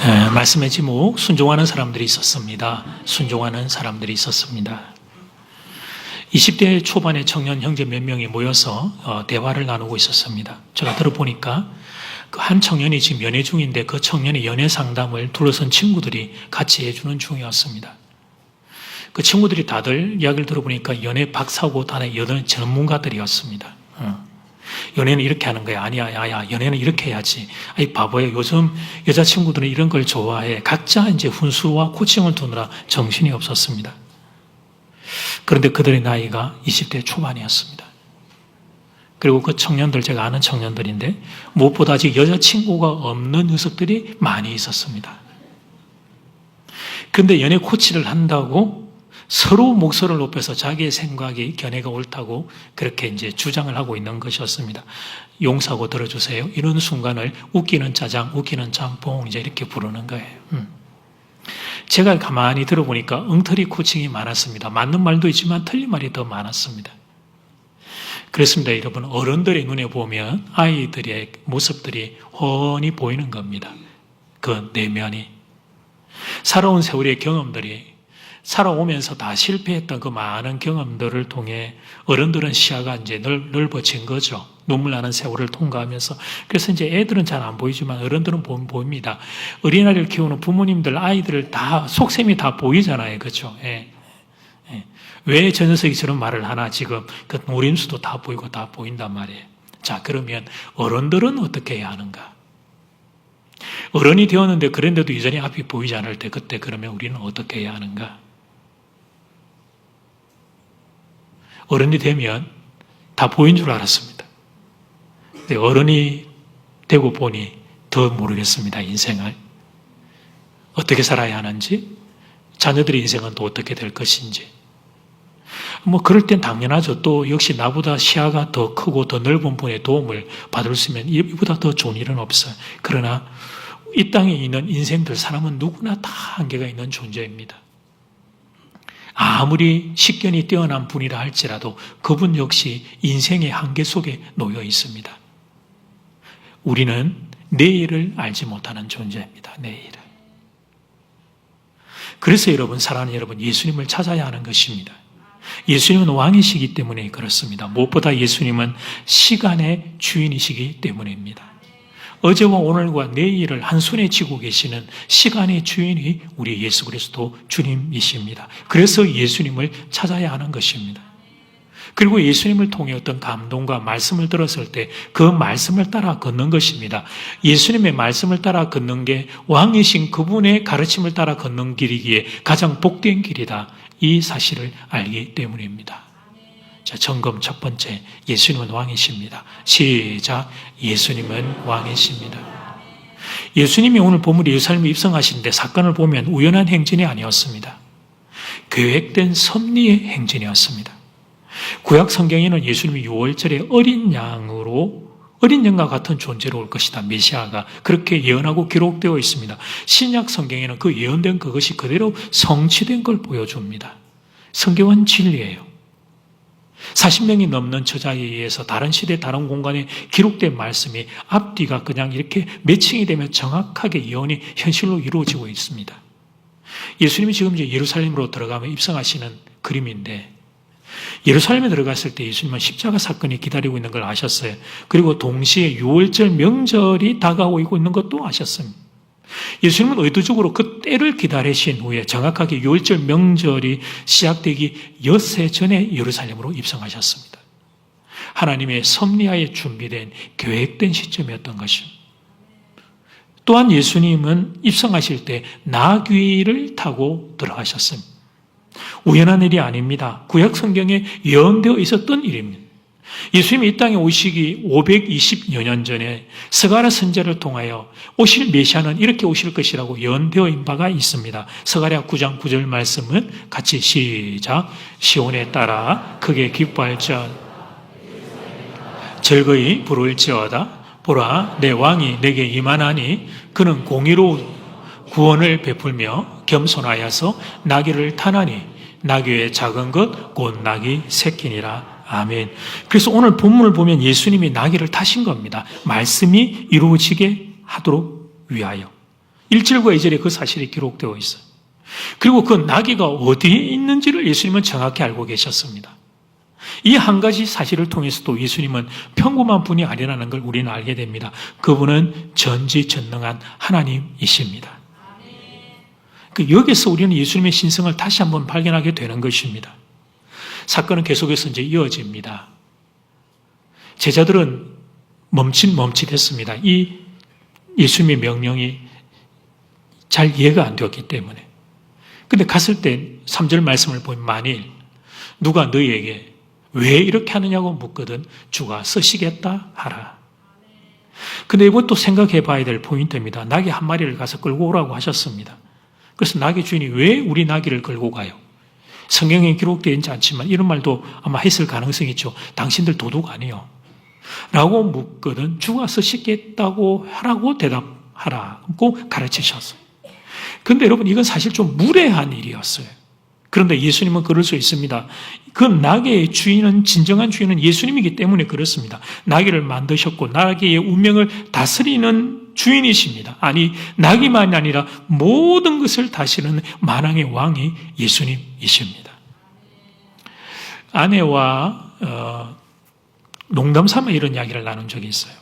말씀의 제목, 순종하는 사람들이 있었습니다. 순종하는 사람들이 있었습니다. 20대 초반의 청년 형제 몇 명이 모여서 대화를 나누고 있었습니다. 제가 들어보니까 그 한 청년이 지금 연애 중인데 그 청년의 연애 상담을 둘러선 친구들이 같이 해주는 중이었습니다. 그 친구들이 다들 이야기를 들어보니까 연애 박사고 다들 연애 전문가들이었습니다. 연애는 이렇게 하는 거야. 아니야, 야야, 연애는 이렇게 해야지. 아이, 바보야. 요즘 여자친구들은 이런 걸 좋아해. 각자 이제 훈수와 코칭을 두느라 정신이 없었습니다. 그런데 그들의 나이가 20대 초반이었습니다. 그리고 그 청년들, 제가 아는 청년들인데, 무엇보다 아직 여자친구가 없는 녀석들이 많이 있었습니다. 그런데 연애 코치를 한다고 서로 목소리를 높여서 자기의 생각이 견해가 옳다고 그렇게 이제 주장을 하고 있는 것이었습니다. 용서하고 들어주세요. 이런 순간을 웃기는 짜장, 웃기는 짬뽕 이제 이렇게 부르는 거예요. 제가 가만히 들어보니까 엉터리 코칭이 많았습니다. 맞는 말도 있지만 틀린 말이 더 많았습니다. 그렇습니다. 여러분, 어른들의 눈에 보면 아이들의 모습들이 훤히 보이는 겁니다. 그 내면이. 살아온 세월의 경험들이 살아오면서 다 실패했던 그 많은 경험들을 통해 어른들은 시야가 이제 넓어진 거죠. 눈물 나는 세월을 통과하면서. 그래서 이제 애들은 잘 안 보이지만 어른들은 보입니다. 어린아이를 키우는 부모님들, 아이들을 다, 속셈이 다 보이잖아요. 그렇죠? 예. 왜 저 녀석이 저런 말을 하나 지금 그 노림수도 다 보이고 다 보인단 말이에요. 자, 그러면 어른들은 어떻게 해야 하는가? 어른이 되었는데 그런데도 여전히 앞이 보이지 않을 때 그때 그러면 우리는 어떻게 해야 하는가? 어른이 되면 다 보인 줄 알았습니다. 근데 어른이 되고 보니 더 모르겠습니다. 인생을. 어떻게 살아야 하는지, 자녀들의 인생은 또 어떻게 될 것인지. 그럴 땐 당연하죠. 또 역시 나보다 시야가 더 크고 더 넓은 분의 도움을 받을 수 있으면 이보다 더 좋은 일은 없어요. 그러나 이 땅에 있는 인생들, 사람은 누구나 다 한계가 있는 존재입니다. 아무리 식견이 뛰어난 분이라 할지라도 그분 역시 인생의 한계 속에 놓여 있습니다. 우리는 내일을 알지 못하는 존재입니다. 내일을. 그래서 여러분, 사랑하는 여러분, 예수님을 찾아야 하는 것입니다. 예수님은 왕이시기 때문에 그렇습니다. 무엇보다 예수님은 시간의 주인이시기 때문입니다. 어제와 오늘과 내일을 한 손에 쥐고 계시는 시간의 주인이 우리 예수 그리스도 주님이십니다. 그래서 예수님을 찾아야 하는 것입니다. 그리고 예수님을 통해 어떤 감동과 말씀을 들었을 때 그 말씀을 따라 걷는 것입니다. 예수님의 말씀을 따라 걷는 게 왕이신 그분의 가르침을 따라 걷는 길이기에 가장 복된 길이다. 이 사실을 알기 때문입니다. 자, 점검 첫 번째, 예수님은 왕이십니다. 시작, 예수님은 왕이십니다. 예수님이 오늘 본문 예루살렘에 입성하시는데 사건을 보면 우연한 행진이 아니었습니다. 계획된 섭리의 행진이었습니다. 구약 성경에는 예수님이 6월절에 어린 양과 같은 존재로 올 것이다. 메시아가 그렇게 예언하고 기록되어 있습니다. 신약 성경에는 그 예언된 그것이 그대로 성취된 걸 보여줍니다. 성경은 진리예요. 40명이 넘는 저자에 의해서 다른 시대, 다른 공간에 기록된 말씀이 앞뒤가 그냥 이렇게 매칭이 되면 정확하게 예언이 현실로 이루어지고 있습니다. 예수님이 지금 이제 예루살렘으로 들어가면 입성하시는 그림인데, 예루살렘에 들어갔을 때 예수님은 십자가 사건이 기다리고 있는 걸 아셨어요. 그리고 동시에 6월절 명절이 다가오고 있는 것도 아셨습니다. 예수님은 의도적으로 그 때를 기다리신 후에 정확하게 6월절 명절이 시작되기 엿새 전에 예루살렘으로 입성하셨습니다. 하나님의 섭리하에 준비된 계획된 시점이었던 것입니다. 또한 예수님은 입성하실 때 나귀를 타고 들어가셨습니다. 우연한 일이 아닙니다. 구약 성경에 예언되어 있었던 일입니다. 예수님이 이 땅에 오시기 520여 년 전에 스가랴 선지자를 통하여 오실 메시아는 이렇게 오실 것이라고 예언되어 있는 바가 있습니다. 스가랴 9장 9절 말씀은 같이 시작. 시온에 따라 크게 기뻐할지어다. 즐거이 부를지어다. 보라, 내 왕이 내게 임하나니 그는 공의로 구원을 베풀며 겸손하여서 나귀를 타나니 나귀의 작은 것 곧 나귀 새끼니라. 아멘. 그래서 오늘 본문을 보면 예수님이 나귀를 타신 겁니다. 말씀이 이루어지게 하도록 위하여. 1절과 2절에 그 사실이 기록되어 있어요. 그리고 그 나귀가 어디에 있는지를 예수님은 정확히 알고 계셨습니다. 이 한 가지 사실을 통해서도 예수님은 평범한 분이 아니라는 걸 우리는 알게 됩니다. 그분은 전지전능한 하나님이십니다. 여기서 우리는 예수님의 신성을 다시 한번 발견하게 되는 것입니다. 사건은 계속해서 이제 이어집니다. 제자들은 멈칫했습니다. 이 예수님의 명령이 잘 이해가 안 되었기 때문에. 근데 갔을 때 3절 말씀을 보면 만일 누가 너희에게 왜 이렇게 하느냐고 묻거든 주가 쓰시겠다 하라. 근데 이것도 생각해 봐야 될 포인트입니다. 나귀 한 마리를 가서 끌고 오라고 하셨습니다. 그래서 나귀 주인이 왜 우리 나귀를 끌고 가요? 성경에 기록되어 있지 않지만 이런 말도 아마 했을 가능성이 있죠. 당신들 도둑 아니요? 라고 묻거든 주가 쓰시겠다고 하라고 대답하라고 가르치셨어요. 근데 여러분 이건 사실 좀 무례한 일이었어요. 그런데 예수님은 그럴 수 있습니다. 그 나귀의 주인은 진정한 주인은 예수님이기 때문에 그렇습니다. 나귀를 만드셨고 나귀의 운명을 다스리는 주인이십니다. 아니 나귀만이 아니라 모든 것을 다스리는 만왕의 왕이 예수님이십니다. 아내와 농담 삼아 이런 이야기를 나눈 적이 있어요.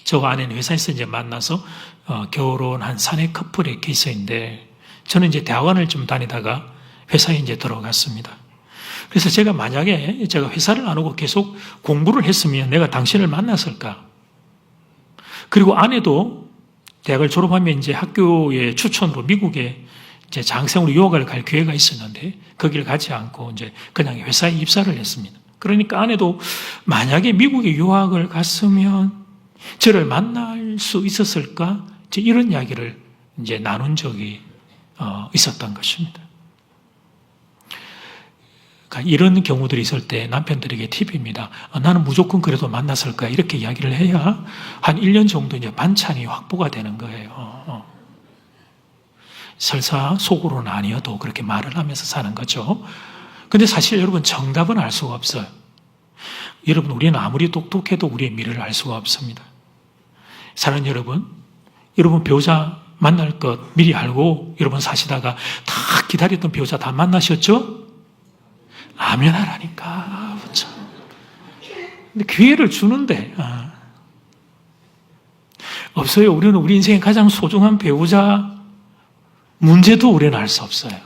저와 아내는 회사에서 이제 만나서 결혼한 사내 커플의 케이스인데 저는 이제 대학원을 좀 다니다가 회사에 이제 들어갔습니다. 그래서 제가 만약에 제가 회사를 안 오고 계속 공부를 했으면 내가 당신을 만났을까? 그리고 아내도 대학을 졸업하면 이제 학교의 추천으로 미국에 이제 장생으로 유학을 갈 기회가 있었는데 거기를 가지 않고 이제 그냥 회사에 입사를 했습니다. 그러니까 아내도 만약에 미국에 유학을 갔으면 저를 만날 수 있었을까? 이제 이런 이야기를 이제 나눈 적이 있었던 것입니다. 그러니까 이런 경우들이 있을 때 남편들에게 팁입니다. 나는 무조건 그래도 만났을 거야. 이렇게 이야기를 해야 한 1년 정도 이제 반찬이 확보가 되는 거예요. 설사 속으로는 아니어도 그렇게 말을 하면서 사는 거죠. 근데 사실 여러분 정답은 알 수가 없어요. 여러분 우리는 아무리 똑똑해도 우리의 미래를 알 수가 없습니다. 사랑하는 여러분 배우자 만날 것 미리 알고 여러분 사시다가 다 기다렸던 배우자 다 만나셨죠? 아멘 하라니까. 근데 기회를 주는데 없어요. 우리는 우리 인생의 가장 소중한 배우자 문제도 우리는 알 수 없어요.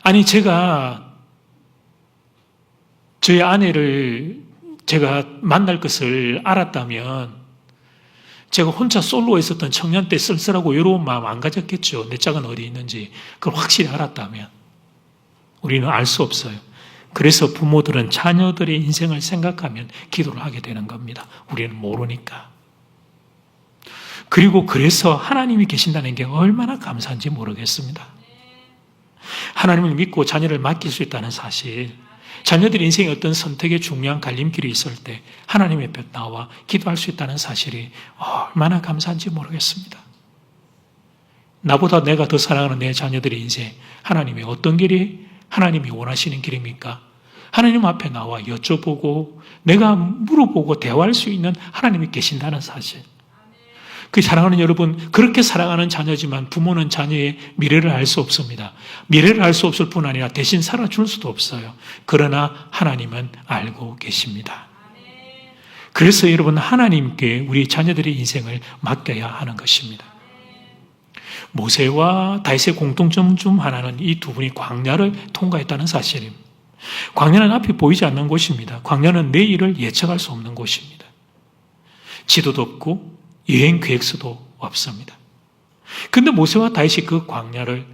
아니 제가 저희 아내를 제가 만날 것을 알았다면 제가 혼자 솔로에 있었던 청년 때 쓸쓸하고 외로운 마음 안 가졌겠죠. 내 짝은 어디 있는지. 그걸 확실히 알았다면. 우리는 알 수 없어요. 그래서 부모들은 자녀들의 인생을 생각하면 기도를 하게 되는 겁니다. 우리는 모르니까. 그리고 그래서 하나님이 계신다는 게 얼마나 감사한지 모르겠습니다. 하나님을 믿고 자녀를 맡길 수 있다는 사실, 자녀들의 인생에 어떤 선택의 중요한 갈림길이 있을 때 하나님의 곁에 나와 기도할 수 있다는 사실이 얼마나 감사한지 모르겠습니다. 나보다 내가 더 사랑하는 내 자녀들의 인생, 하나님의 어떤 길이 하나님이 원하시는 길입니까? 하나님 앞에 나와 여쭤보고 내가 물어보고 대화할 수 있는 하나님이 계신다는 사실. 그 사랑하는 여러분, 그렇게 사랑하는 자녀지만 부모는 자녀의 미래를 알 수 없습니다. 미래를 알 수 없을 뿐 아니라 대신 살아줄 수도 없어요. 그러나 하나님은 알고 계십니다. 그래서 여러분 하나님께 우리 자녀들의 인생을 맡겨야 하는 것입니다. 모세와 다윗의 공통점 중 하나는 이 두 분이 광야를 통과했다는 사실입니다. 광야는 앞이 보이지 않는 곳입니다. 광야는 내일을 예측할 수 없는 곳입니다. 지도도 없고 여행 계획서도 없습니다. 그런데 모세와 다윗이 그 광야를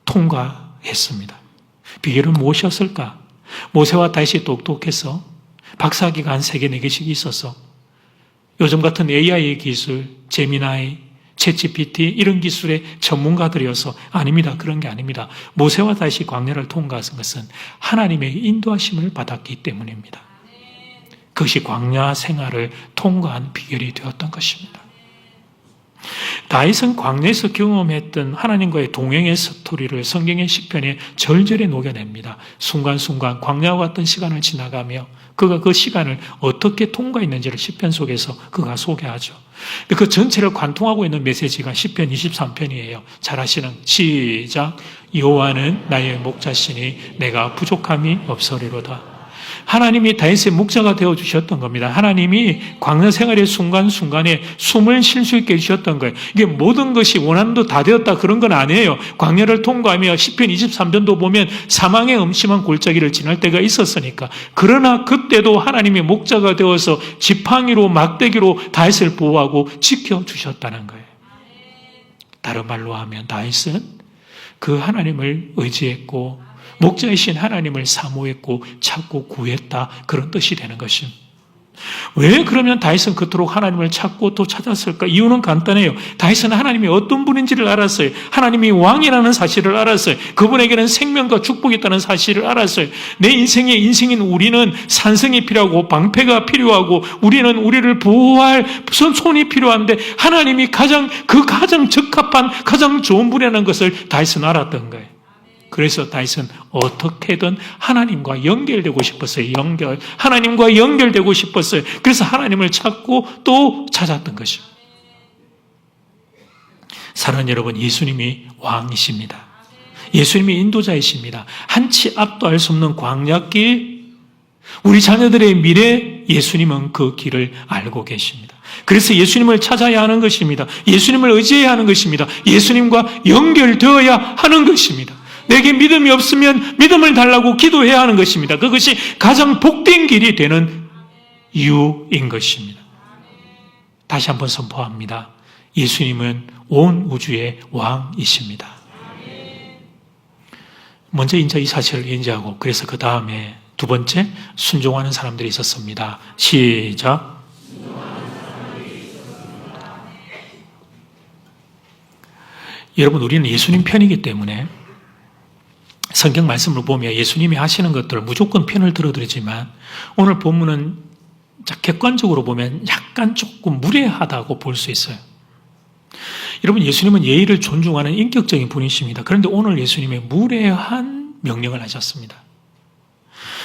통과했습니다. 비결은 무엇이었을까? 모세와 다윗이 똑똑해서 박사학위가 한 3개, 4개씩 있어서 요즘 같은 AI 기술, 제미나이, 챗GPT 이런 기술의 전문가들이어서 아닙니다. 그런 게 아닙니다. 모세와 다윗이 광야를 통과한 것은 하나님의 인도하심을 받았기 때문입니다. 그것이 광야 생활을 통과한 비결이 되었던 것입니다. 다윗은 광야에서 경험했던 하나님과의 동행의 스토리를 성경의 시편에 절절히 녹여냅니다. 순간순간 광야와 같은 시간을 지나가며 그가 그 시간을 어떻게 통과했는지를 시편 속에서 그가 소개하죠. 그 전체를 관통하고 있는 메시지가 시편 23편이에요. 잘 아시는 시작. 여호와는 나의 목자시니 내가 부족함이 없으리로다. 하나님이 다윗의 목자가 되어주셨던 겁니다. 하나님이 광야 생활의 순간순간에 숨을 쉴 수 있게 해주셨던 거예요. 이게 모든 것이 원한도 다 되었다 그런 건 아니에요. 광야를 통과하며 시편 23편도 보면 사망의 음침한 골짜기를 지날 때가 있었으니까. 그러나 그때도 하나님이 목자가 되어서 지팡이로 막대기로 다윗을 보호하고 지켜주셨다는 거예요. 다른 말로 하면 다윗은 그 하나님을 의지했고 목자이신 하나님을 사모했고 찾고 구했다 그런 뜻이 되는 것입니다. 왜 그러면 다윗은 그토록 하나님을 찾고 또 찾았을까? 이유는 간단해요. 다윗은 하나님이 어떤 분인지를 알았어요. 하나님이 왕이라는 사실을 알았어요. 그분에게는 생명과 축복이 있다는 사실을 알았어요. 내 인생의 인생인 우리는 산성이 필요하고 방패가 필요하고 우리를 보호할 손이 필요한데 하나님이 가장 적합한 가장 좋은 분이라는 것을 다윗은 알았던 거예요. 그래서 다윗은 어떻게든 하나님과 연결되고 싶었어요. 하나님과 연결되고 싶었어요. 그래서 하나님을 찾고 또 찾았던 것입니다. 사랑하는 여러분, 예수님이 왕이십니다. 예수님이 인도자이십니다. 한치 앞도 알 수 없는 광야길, 우리 자녀들의 미래, 예수님은 그 길을 알고 계십니다. 그래서 예수님을 찾아야 하는 것입니다. 예수님을 의지해야 하는 것입니다. 예수님과 연결되어야 하는 것입니다. 내게 믿음이 없으면 믿음을 달라고 기도해야 하는 것입니다. 그것이 가장 복된 길이 되는 이유인 것입니다. 다시 한번 선포합니다. 예수님은 온 우주의 왕이십니다. 먼저 이제 이 사실을 인지하고 그래서 그 다음에 두 번째 순종하는 사람들이 있었습니다. 시작. 여러분, 우리는 예수님 편이기 때문에 성경 말씀을 보면 예수님이 하시는 것들을 무조건 편을 들어드리지만 오늘 본문은 객관적으로 보면 약간 조금 무례하다고 볼 수 있어요. 여러분, 예수님은 예의를 존중하는 인격적인 분이십니다. 그런데 오늘 예수님이 무례한 명령을 하셨습니다.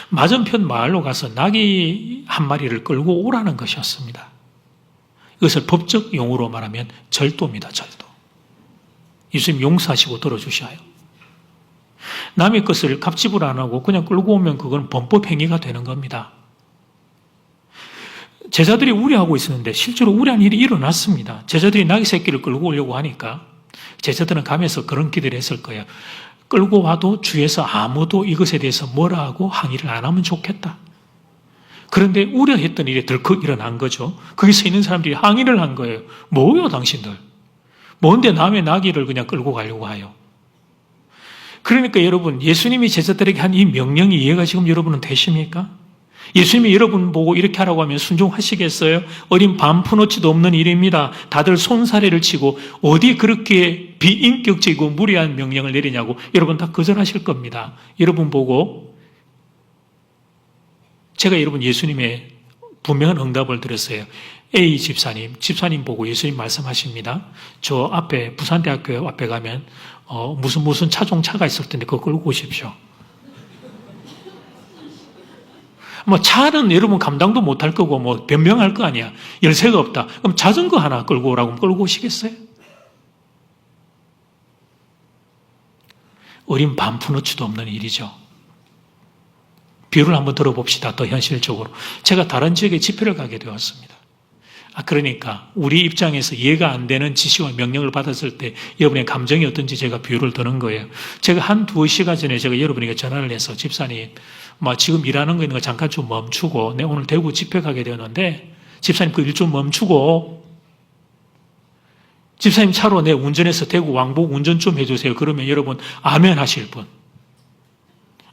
맞은편 마을로 가서 나귀 한 마리를 끌고 오라는 것이었습니다. 이것을 법적 용어로 말하면 절도입니다. 절도. 예수님 용서하시고 들어주셔요. 남의 것을 갑집을 안 하고 그냥 끌고 오면 그건 범법 행위가 되는 겁니다. 제자들이 우려하고 있었는데 실제로 우려한 일이 일어났습니다. 제자들이 나귀 새끼를 끌고 오려고 하니까 제자들은 가면서 그런 기대를 했을 거예요. 끌고 와도 주위에서 아무도 이것에 대해서 뭐라 하고 항의를 안 하면 좋겠다. 그런데 우려했던 일이 덜컥 일어난 거죠. 거기서 있는 사람들이 항의를 한 거예요. 뭐요 당신들? 뭔데 남의 나귀를 그냥 끌고 가려고 하요? 그러니까 여러분, 예수님이 제자들에게 한 이 명령이 이해가 지금 여러분은 되십니까? 예수님이 여러분 보고 이렇게 하라고 하면 순종하시겠어요? 어린 반푼어치도 없는 일입니다. 다들 손사래를 치고 어디 그렇게 비인격적이고 무리한 명령을 내리냐고 여러분 다 거절하실 겁니다. 여러분 보고 제가 여러분 예수님의 분명한 응답을 드렸어요. A 집사님 보고 예수님 말씀하십니다. 저 앞에 부산대학교 앞에 가면 무슨 차종차가 있을 텐데 그거 끌고 오십시오. 뭐 차는 여러분 감당도 못할 거고 뭐 변명할 거 아니야. 열쇠가 없다. 그럼 자전거 하나 끌고 오라고 하면 끌고 오시겠어요? 어린 반푼어치도 없는 일이죠. 비유를 한번 들어봅시다. 더 현실적으로. 제가 다른 지역에 집회를 가게 되었습니다. 그러니까 우리 입장에서 이해가 안 되는 지시와 명령을 받았을 때 여러분의 감정이 어떤지 제가 비유를 드는 거예요. 제가 한두 시간 전에 제가 여러분에게 전화를 해서 집사님, 지금 일하는 거 있는 거 잠깐 좀 멈추고 내 오늘 대구 집회 가게 되었는데 집사님 그 일 좀 멈추고 집사님 차로 내 운전해서 대구 왕복 운전 좀 해주세요. 그러면 여러분 아멘 하실 분.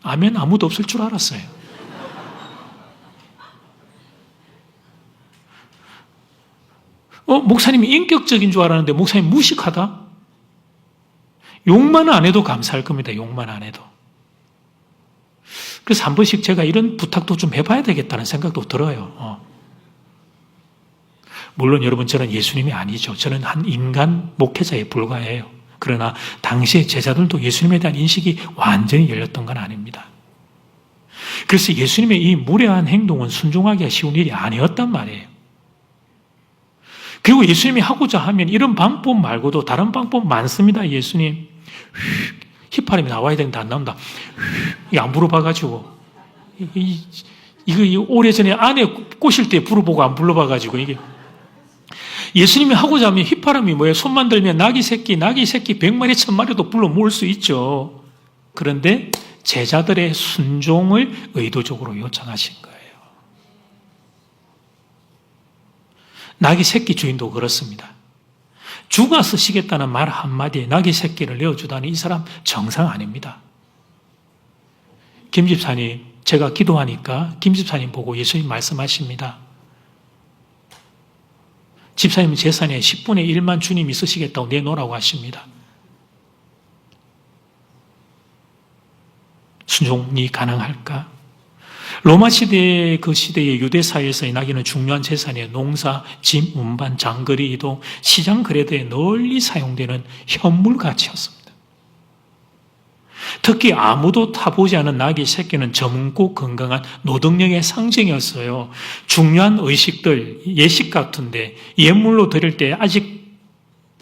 아멘 아무도 없을 줄 알았어요. 목사님이 인격적인 줄 알았는데 목사님 무식하다? 욕만 안 해도 감사할 겁니다. 욕만 안 해도. 그래서 한 번씩 제가 이런 부탁도 좀 해봐야 되겠다는 생각도 들어요. 물론 여러분, 저는 예수님이 아니죠. 저는 한 인간 목회자에 불과해요. 그러나 당시의 제자들도 예수님에 대한 인식이 완전히 열렸던 건 아닙니다. 그래서 예수님의 이 무례한 행동은 순종하기가 쉬운 일이 아니었단 말이에요. 그리고 예수님이 하고자 하면 이런 방법 말고도 다른 방법 많습니다. 예수님 휘파람이 나와야 되는데 안 나온다. 이게 안 불어봐가지고 이거 오래전에 아내 꼬실 때 불어보고 안 불러봐가지고 이게 예수님이 하고자 하면 휘파람이 뭐예요? 손만 들면 나귀 새끼 100마리 1000마리도 불러 모을 수 있죠. 그런데 제자들의 순종을 의도적으로 요청하신 거예요. 나귀 새끼 주인도 그렇습니다. 죽어 쓰시겠다는 말 한마디에 나귀 새끼를 내어주다니 이 사람 정상 아닙니다. 김 집사님, 제가 기도하니까 김 집사님 보고 예수님 말씀하십니다. 집사님 재산의 10분의 1만 주님이 쓰시겠다고 내놓으라고 하십니다. 순종이 가능할까? 로마 시대 그 시대의 유대 사회에서의 나귀는 중요한 재산이에요. 농사, 집, 운반, 장거리 이동, 시장 거래대에 널리 사용되는 현물 가치였습니다. 특히 아무도 타보지 않은 나귀 새끼는 젊고 건강한 노동력의 상징이었어요. 중요한 의식들, 예식 같은데 예물로 드릴 때 아직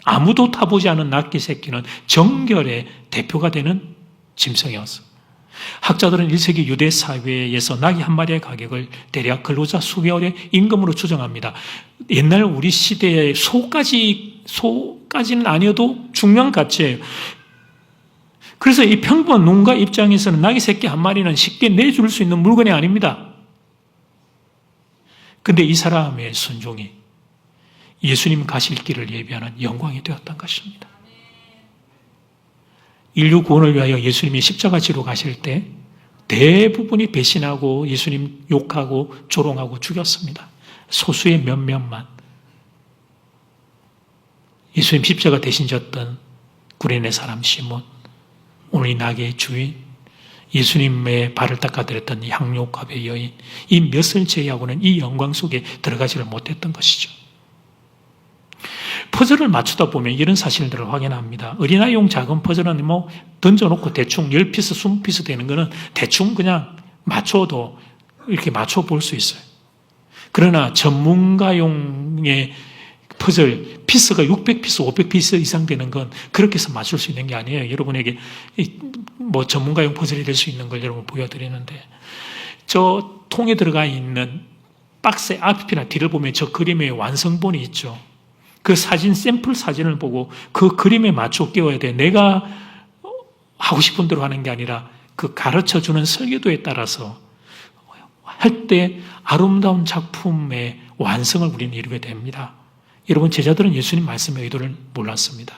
아무도 타보지 않은 나귀 새끼는 정결의 대표가 되는 짐승이었어요. 학자들은 1세기 유대 사회에서 나귀 한 마리의 가격을 대략 근로자 수개월의 임금으로 추정합니다. 옛날 우리 시대의 소까지는 아니어도 중요한 가치예요. 그래서 이 평범한 농가 입장에서는 나귀 새끼 한 마리는 쉽게 내줄 수 있는 물건이 아닙니다. 근데 이 사람의 순종이 예수님 가실 길을 예비하는 영광이 되었던 것입니다. 인류 구원을 위하여 예수님이 십자가 지로 가실 때 대부분이 배신하고 예수님 욕하고 조롱하고 죽였습니다. 소수의 몇몇만. 예수님 십자가 대신 졌던 구레네 사람 시몬, 오늘 이 나귀의 주인, 예수님의 발을 닦아드렸던 향료갑의 여인, 이 몇을 제외하고는 이 영광 속에 들어가지를 못했던 것이죠. 퍼즐을 맞추다 보면 이런 사실들을 확인합니다. 어린아이용 작은 퍼즐은 뭐 던져놓고 대충 10피스, 20피스 되는 거는 대충 그냥 맞춰도 이렇게 맞춰볼 수 있어요. 그러나 전문가용의 퍼즐, 피스가 600피스, 500피스 이상 되는 건 그렇게 해서 맞출 수 있는 게 아니에요. 여러분에게 뭐 전문가용 퍼즐이 될 수 있는 걸 여러분 보여드리는데, 저 통에 들어가 있는 박스의 앞이나 뒤를 보면 저 그림의 완성본이 있죠. 그 사진, 샘플 사진을 보고 그 그림에 맞춰 끼워야 돼. 내가 하고 싶은 대로 하는 게 아니라 그 가르쳐주는 설계도에 따라서 할 때 아름다운 작품의 완성을 우리는 이루게 됩니다. 여러분, 제자들은 예수님 말씀의 의도를 몰랐습니다.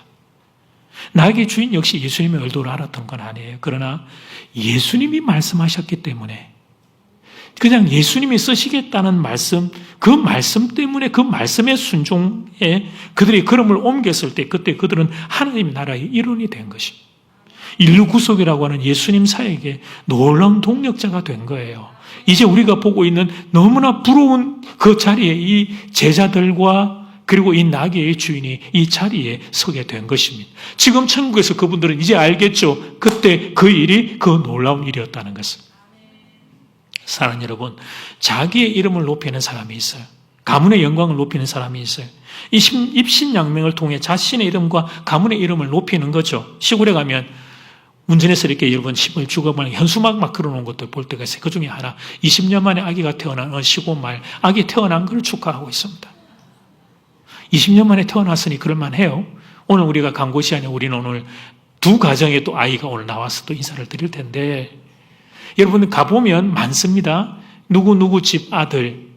나에게 주인 역시 예수님의 의도를 알았던 건 아니에요. 그러나 예수님이 말씀하셨기 때문에 그냥 예수님이 쓰시겠다는 말씀, 그 말씀 때문에 그 말씀의 순종에 그들의 걸음을 옮겼을 때 그때 그들은 하나님 나라의 일원이 된 것입니다. 인류 구속이라고 하는 예수님 사역에 놀라운 동력자가 된 거예요. 이제 우리가 보고 있는 너무나 부러운 그 자리에 이 제자들과 그리고 이 나귀의 주인이 이 자리에 서게 된 것입니다. 지금 천국에서 그분들은 이제 알겠죠. 그때 그 일이 그 놀라운 일이었다는 것을. 사랑하는 여러분, 자기의 이름을 높이는 사람이 있어요. 가문의 영광을 높이는 사람이 있어요. 입신양명을 통해 자신의 이름과 가문의 이름을 높이는 거죠. 시골에 가면 운전해서 이렇게 여러분 심을 죽어버리는 현수막 막 걸어놓은 것도 볼 때가 있어요. 그 중에 하나, 20년 만에 아기가 태어난 시골 마을, 아기 태어난 걸 축하하고 있습니다. 20년 만에 태어났으니 그럴만해요. 오늘 우리가 간 곳이 아니라 우리는 오늘 두 가정에 또 아이가 오늘 나와서 또 인사를 드릴 텐데, 여러분 가보면 많습니다. 누구 집 아들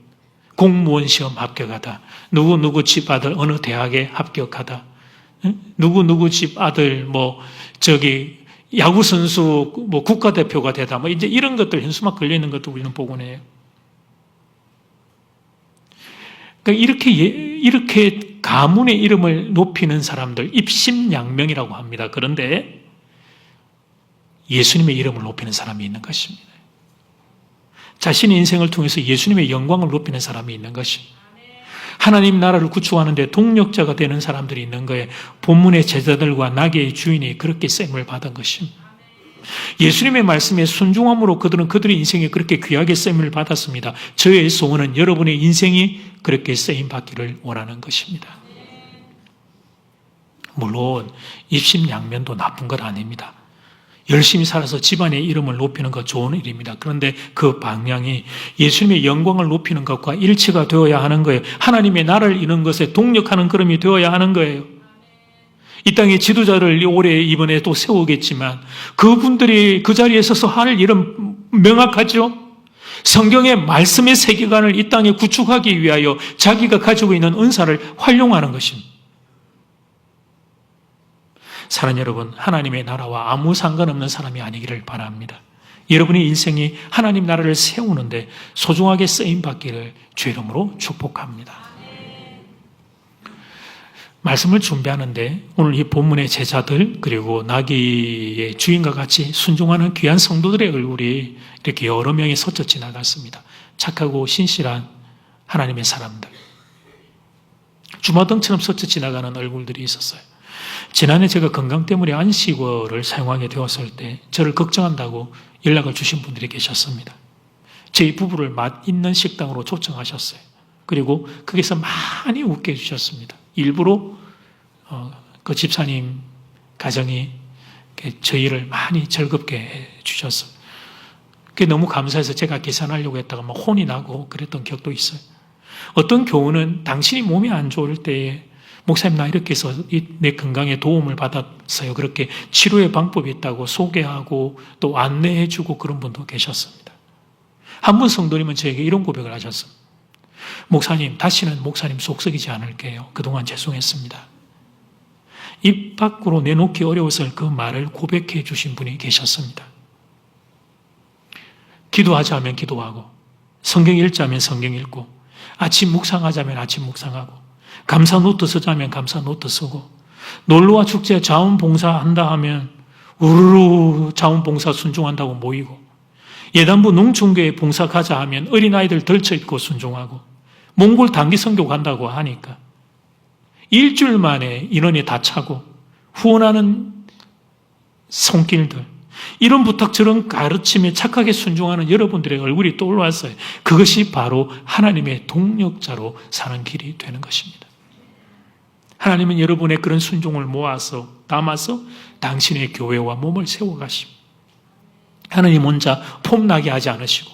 공무원 시험 합격하다. 누구 집 아들 어느 대학에 합격하다. 누구 집 아들 야구 선수 국가대표가 되다. 이제 이런 것들 현수막 걸려 있는 것도 우리는 보곤 해요. 그러니까 이렇게 가문의 이름을 높이는 사람들 입심양명이라고 합니다. 그런데 예수님의 이름을 높이는 사람이 있는 것입니다. 자신의 인생을 통해서 예수님의 영광을 높이는 사람이 있는 것입니다. 하나님 나라를 구축하는데 동력자가 되는 사람들이 있는 거예요. 본문의 제자들과 나귀의 주인이 그렇게 쓰임을 받은 것입니다. 예수님의 말씀에 순종함으로 그들의 인생에 그렇게 귀하게 쓰임을 받았습니다. 저의 소원은 여러분의 인생이 그렇게 쓰임 받기를 원하는 것입니다. 물론 입심양면도 나쁜 것 아닙니다. 열심히 살아서 집안의 이름을 높이는 것 좋은 일입니다. 그런데 그 방향이 예수님의 영광을 높이는 것과 일치가 되어야 하는 거예요. 하나님의 나라를 이루는 것에 동력하는 걸음이 되어야 하는 거예요. 이 땅의 지도자를 올해 이번에 또 세우겠지만 그분들이 그 자리에 서서 할 일은 명확하죠. 성경의 말씀의 세계관을 이 땅에 구축하기 위하여 자기가 가지고 있는 은사를 활용하는 것입니다. 사랑하는 여러분, 하나님의 나라와 아무 상관없는 사람이 아니기를 바랍니다. 여러분의 인생이 하나님 나라를 세우는데 소중하게 쓰임받기를 주의 이름으로 축복합니다. 말씀을 준비하는데 오늘 이 본문의 제자들 그리고 나귀의 주인과 같이 순종하는 귀한 성도들의 얼굴이 이렇게 여러 명이 스쳐 지나갔습니다. 착하고 신실한 하나님의 사람들. 주마등처럼 스쳐 지나가는 얼굴들이 있었어요. 지난해 제가 건강 때문에 안식어를 사용하게 되었을 때 저를 걱정한다고 연락을 주신 분들이 계셨습니다. 저희 부부를 맛있는 식당으로 초청하셨어요. 그리고 거기서 많이 웃게 해주셨습니다. 일부러 그 집사님 가정이 저희를 많이 즐겁게 해주셨어요. 그게 너무 감사해서 제가 계산하려고 했다가 막 혼이 나고 그랬던 기억도 있어요. 어떤 교우는 당신이 몸이 안 좋을 때에 목사님 나 이렇게 해서 내 건강에 도움을 받았어요. 그렇게 치료의 방법이 있다고 소개하고 또 안내해주고 그런 분도 계셨습니다. 한 분 성도님은 저에게 이런 고백을 하셨습니다. 목사님, 다시는 목사님 속 썩이지 않을게요. 그동안 죄송했습니다. 입 밖으로 내놓기 어려워서 그 말을 고백해 주신 분이 계셨습니다. 기도하자면 기도하고 성경 읽자면 성경 읽고 아침 묵상하자면 아침 묵상하고 감사 노트 쓰자면 감사 노트 쓰고 놀러와 축제 자원봉사한다 하면 우르르 자원봉사 순종한다고 모이고 예단부 농촌교회 봉사 가자 하면 어린아이들 덜쳐입고 순종하고 몽골 단기 선교 간다고 하니까 일주일 만에 인원이 다 차고 후원하는 손길들 이런 부탁 저런 가르침에 착하게 순종하는 여러분들의 얼굴이 떠올랐어요. 그것이 바로 하나님의 동력자로 사는 길이 되는 것입니다. 하나님은 여러분의 그런 순종을 모아서 담아서 당신의 교회와 몸을 세워가십니다. 하나님 혼자 폼나게 하지 않으시고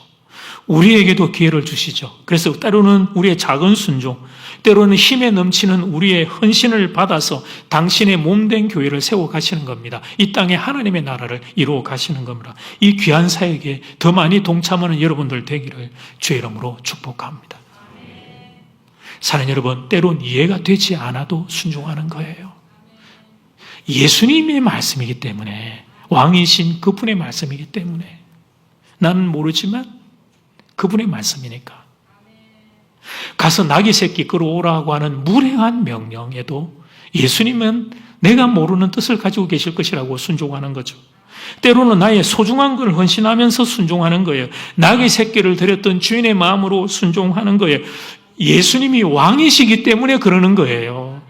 우리에게도 기회를 주시죠. 그래서 때로는 우리의 작은 순종, 때로는 힘에 넘치는 우리의 헌신을 받아서 당신의 몸된 교회를 세워가시는 겁니다. 이 땅에 하나님의 나라를 이루어 가시는 겁니다. 이 귀한 사역에 더 많이 동참하는 여러분들 되기를 주의 이름으로 축복합니다. 사랑하는 여러분, 때론 이해가 되지 않아도 순종하는 거예요. 예수님의 말씀이기 때문에, 왕이신 그분의 말씀이기 때문에 나는 모르지만 그분의 말씀이니까 가서 나귀 새끼 끌어오라고 하는 무례한 명령에도 예수님은 내가 모르는 뜻을 가지고 계실 것이라고 순종하는 거죠. 때로는 나의 소중한 걸 헌신하면서 순종하는 거예요. 나귀 새끼를 드렸던 주인의 마음으로 순종하는 거예요. 예수님이 왕이시기 때문에 그러는 거예요.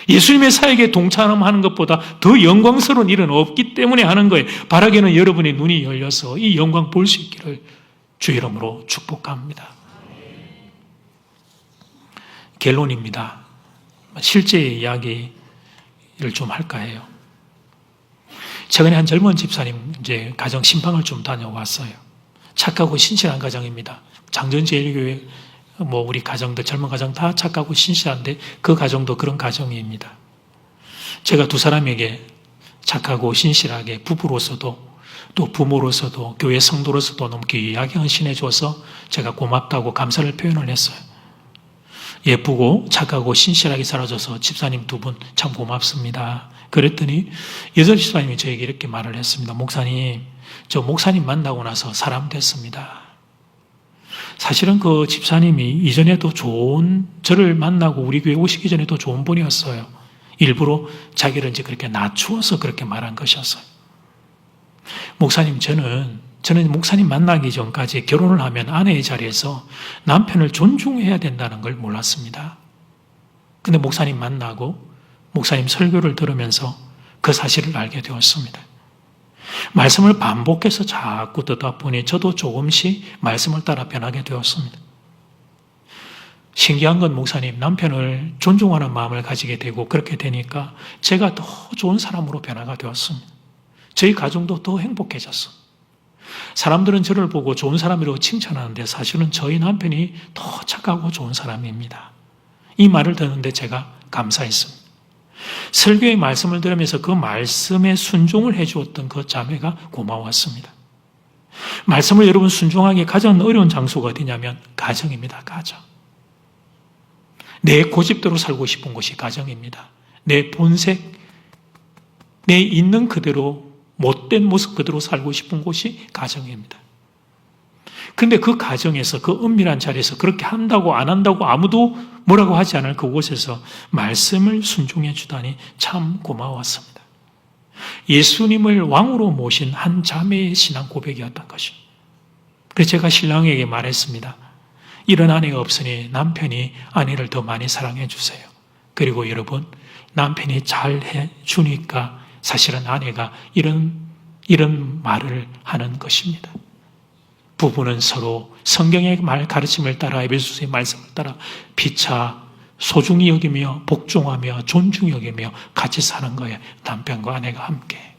예수님의 사역에 동참하는 것보다 더 영광스러운 일은 없기 때문에 하는 거예요. 바라기는 여러분의 눈이 열려서 이 영광 볼 수 있기를 주의 이름으로 축복합니다. 결론입니다. 실제 이야기를 좀 할까 해요. 최근에 한 젊은 집사님 이제 가정 신방을 좀 다녀왔어요. 착하고 신실한 가정입니다. 장전제일교회 우리 가정들 젊은 가정 다 착하고 신실한데 그 가정도 그런 가정입니다. 제가 두 사람에게 착하고 신실하게 부부로서도 또 부모로서도 교회 성도로서도 너무 귀하게 헌신해 줘서 제가 고맙다고 감사를 표현을 했어요. 예쁘고 착하고 신실하게 살아줘서 집사님 두 분 참 고맙습니다. 그랬더니 여자 집사님이 저에게 이렇게 말을 했습니다. 목사님, 저 목사님 만나고 나서 사람 됐습니다. 사실은 그 집사님이 이전에도 저를 만나고 우리 교회 오시기 전에도 좋은 분이었어요. 일부러 자기를 이제 그렇게 낮추어서 그렇게 말한 것이었어요. 목사님, 저는 저는 목사님 만나기 전까지 결혼을 하면 아내의 자리에서 남편을 존중해야 된다는 걸 몰랐습니다. 근데 목사님 만나고 목사님 설교를 들으면서 그 사실을 알게 되었습니다. 말씀을 반복해서 자꾸 듣다 보니 저도 조금씩 말씀을 따라 변하게 되었습니다. 신기한 건 목사님, 남편을 존중하는 마음을 가지게 되고 그렇게 되니까 제가 더 좋은 사람으로 변화가 되었습니다. 저희 가정도 더 행복해졌습니다. 사람들은 저를 보고 좋은 사람이라고 칭찬하는데 사실은 저희 남편이 더 착하고 좋은 사람입니다. 이 말을 듣는데 제가 감사했습니다. 설교의 말씀을 들으면서 그 말씀에 순종을 해주었던 그 자매가 고마웠습니다. 말씀을 여러분 순종하기 가장 어려운 장소가 어디냐면 가정입니다. 가정. 내 고집대로 살고 싶은 곳이 가정입니다. 내 본색, 내 있는 그대로 못된 모습 그대로 살고 싶은 곳이 가정입니다. 그런데 그 가정에서 그 은밀한 자리에서 그렇게 한다고 안 한다고 아무도 뭐라고 하지 않을 그곳에서 말씀을 순종해 주다니 참 고마웠습니다. 예수님을 왕으로 모신 한 자매의 신앙 고백이었던 것입니다. 그래서 제가 신랑에게 말했습니다. 이런 아내가 없으니 남편이 아내를 더 많이 사랑해 주세요. 그리고 여러분, 남편이 잘해 주니까 사실은 아내가 이런 말을 하는 것입니다. 부부는 서로 성경의 말 가르침을 따라 에베소서의 말씀을 따라 피차 소중히 여기며 복종하며 존중히 여기며 같이 사는 거예요. 남편과 아내가 함께.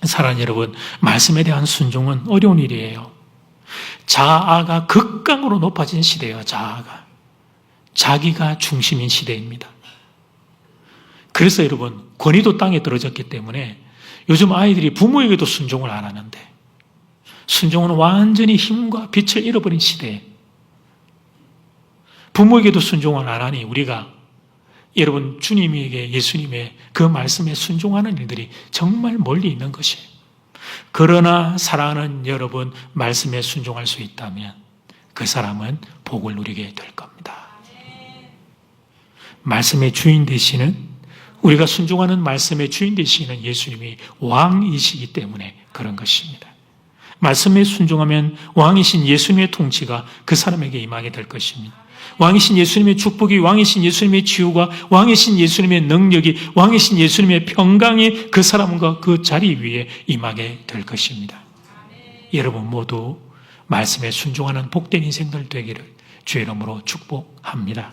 사랑하는 여러분, 말씀에 대한 순종은 어려운 일이에요. 자아가 극강으로 높아진 시대예요. 자아가. 자기가 중심인 시대입니다. 그래서 여러분, 권위도 땅에 떨어졌기 때문에 요즘 아이들이 부모에게도 순종을 안 하는데 순종은 완전히 힘과 빛을 잃어버린 시대에 부모에게도 순종을 안 하니 우리가 여러분 주님에게 예수님의 그 말씀에 순종하는 일들이 정말 멀리 있는 것이에요. 그러나 사랑하는 여러분 말씀에 순종할 수 있다면 그 사람은 복을 누리게 될 겁니다. 말씀의 주인 되시는 우리가 순종하는 말씀의 주인 되시는 예수님이 왕이시기 때문에 그런 것입니다. 말씀에 순종하면 왕이신 예수님의 통치가 그 사람에게 임하게 될 것입니다. 왕이신 예수님의 축복이, 왕이신 예수님의 치유가, 왕이신 예수님의 능력이, 왕이신 예수님의 평강이 그 사람과 그 자리 위에 임하게 될 것입니다. 여러분 모두 말씀에 순종하는 복된 인생들 되기를 주의 이름으로 축복합니다.